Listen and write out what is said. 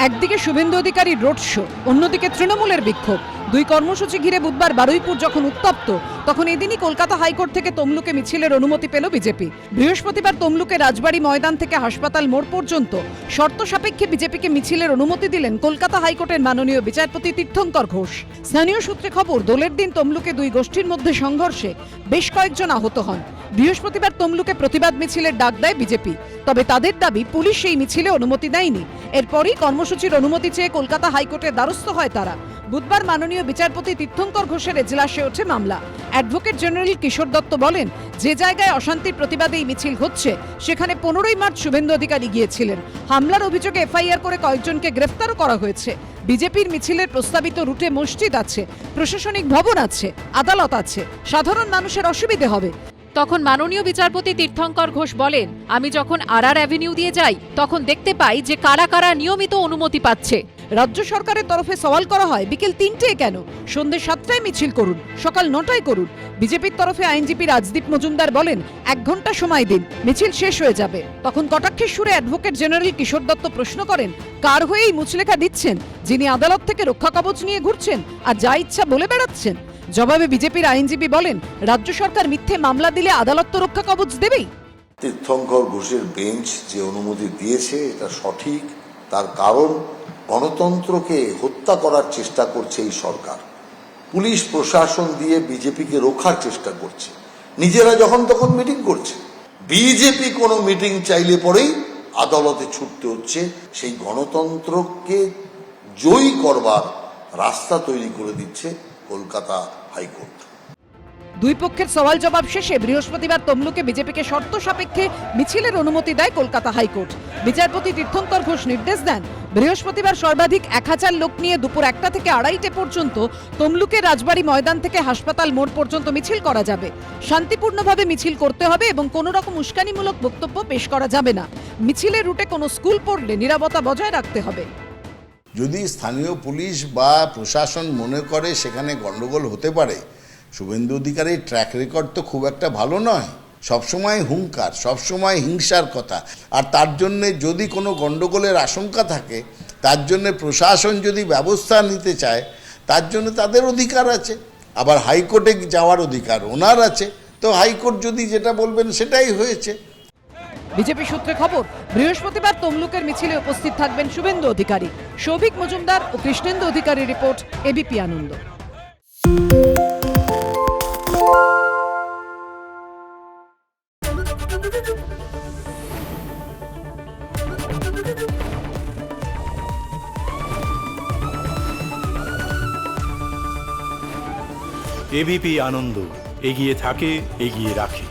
একদিকে শুভেন্দু অধিকারীর road show, অন্যদিকে তৃণমূলের বিক্ষোভ। দুই কর্মসূচি ঘিরে বুধবার বারুইপুর যখন উত্তপ্ত, তখন এদিনই কলকাতা হাইকোর্ট থেকে তমলুকে মিছিলের অনুমতি পেল বিজেপি। বৃহস্পতিবার তমলুকে রাজবাড়ী ময়দান থেকে হাসপাতাল মোড় পর্যন্ত শর্ত সাপেক্ষে বিজেপিকে মিছিলের অনুমতি দিলেন কলকাতা হাইকোর্টের মাননীয় বিচারপতি তীর্থঙ্কর ঘোষ। স্থানীয় সূত্রে খবর, দোলের দিন তমলুকে দুই গোষ্ঠীর মধ্যে সংঘর্ষে বেশ কয়েকজন আহত হন। বৃহস্পতিবার তমলুকে প্রতিবাদ মিছিলের ডাক দেয় বিজেপি, তবে তাদের দাবি পুলিশ সেই মিছিলে অনুমতি দেয়নি। এরপরই কর্মসূচির অনুমতি চেয়ে কলকাতা হাইকোর্টের দ্বারস্থ হয় তারা। বুধবার মাননীয় বিচারপতি তীর্থঙ্কর ঘোষের এজলাসে ওঠে মামলা। অ্যাডভোকেট জেনারেল কিশোর দত্ত বলেন, যে জায়গায় অশান্তির প্রতিবাদে এই মিছিল হচ্ছে সেখানে 15ই মার্চ শুভেন্দু অধিকারী গিয়েছিলেন। হামলার অভিযোগে এফআইআর করে কয়েকজনকে গ্রেফতারও করা হয়েছে। বিজেপির মিছিলের প্রস্তাবিত রুটে মসজিদ আছে, প্রশাসনিক ভবন আছে, আদালত আছে, সাধারণ মানুষের অসুবিধে হবে। তখন মাননীয় বিচারপতি তীর্থঙ্কর ঘোষ বলেন, আমি যখন আর অ্যাভিনিউ দিয়ে যাই তখন দেখতে পাই যে কারা কারা নিয়মিত অনুমতি পাচ্ছে। রাজ্য সরকারের তরফে সওয়াল করা হয়, বিকেল 3টায় কেন, সন্ধ্যে 7টায় মিছিল করুন, সকাল 9টায় করুন। বিজেপির তরফে আইনজীবী রাজদীপ মজুমদার বলেন, 1 ঘন্টা সময় দিন, মিছিল শেষ হয়ে যাবে। তখন কটাক্ষের সুরে অ্যাডভোকেট জেনারেল কিশোর দত্ত প্রশ্ন করেন, কার হয়ে এই মুচলেখা দিচ্ছেন, যিনি আদালত থেকে রক্ষা কবচ নিয়ে ঘুরছেন আর যা ইচ্ছা বলে বেড়াচ্ছেন? জবাবে বিজেপির আইনজীবী বলেন, রাজ্য সরকার মিথ্যে মামলা দিলে আদালত তো রক্ষা কবচ দেবেই। তীর্থঙ্কর ঘোষের বেঞ্চ যে অনুমতি দিয়েছে এটা সঠিক। তার কারণ, গণতন্ত্রকে হত্যা করার চেষ্টা করছে এই সরকার। পুলিশ প্রশাসন দিয়ে বিজেপিকে রক্ষার চেষ্টা করছে, নিজেরা যখন তখন মিটিং করছে। বিজেপি কোনো মিটিং চাইলে পরেই আদালতে ছুটতে হচ্ছে। সেই গণতন্ত্রকে জয়ী করবার রাস্তা তৈরি করে দিচ্ছে কলকাতা হাইকোর্ট। দুই পক্ষের সওয়াল জবাব শেষে বৃহস্পতিবার তমলুকে বিজেপিকে শর্ত সাপেক্ষে মিছিলের অনুমতি দেয় কলকাতা হাইকোর্ট। বিচারপতি তীর্থঙ্কর ঘোষ নির্দেশ দেন, বৃহস্পতিবার সর্বাধিক 1000 লোক নিয়ে দুপুর 1টা থেকে 2:30 পর্যন্ত তমলুকের রাজবাড়ী ময়দান থেকে হাসপাতাল মোড় পর্যন্ত মিছিল করা যাবে। শান্তিপূর্ণভাবে মিছিল করতে হবে এবং কোনো রকম উস্কানিমূলক বক্তব্য পেশ করা যাবে না। মিছিলের রুটে কোনো স্কুল পড়লে নিরাপত্তা বজায় রাখতে হবে। যদি স্থানীয় পুলিশ বা প্রশাসন মনে করে সেখানে গন্ডগোল হতে পারে, শুভেন্দু অধিকারীর ট্র্যাক রেকর্ড তো খুব একটা ভালো নয়। সবসময় হুঙ্কার, সবসময় হিংসার কথা। আর তার জন্যে যদি কোনো গন্ডগোলের আশঙ্কা থাকে, তার জন্যে প্রশাসন যদি ব্যবস্থা নিতে চায়, তার জন্য তাদের অধিকার আছে। আবার হাইকোর্টে যাওয়ার অধিকার ওনার আছে। তো হাইকোর্ট যদি যেটা বলবেন সেটাই হয়েছে। বিজেপি সূত্রে খবর, বৃহস্পতিবার তমলুকের মিছিলে উপস্থিত থাকবেন শুভেন্দু অধিকারী। সৌভিক মজুমদার ও কৃষ্ণেন্দু অধিকারীর রিপোর্ট, এবিপি আনন্দ। এবিপি আনন্দ, এগিয়ে থাকে, এগিয়ে রাখে।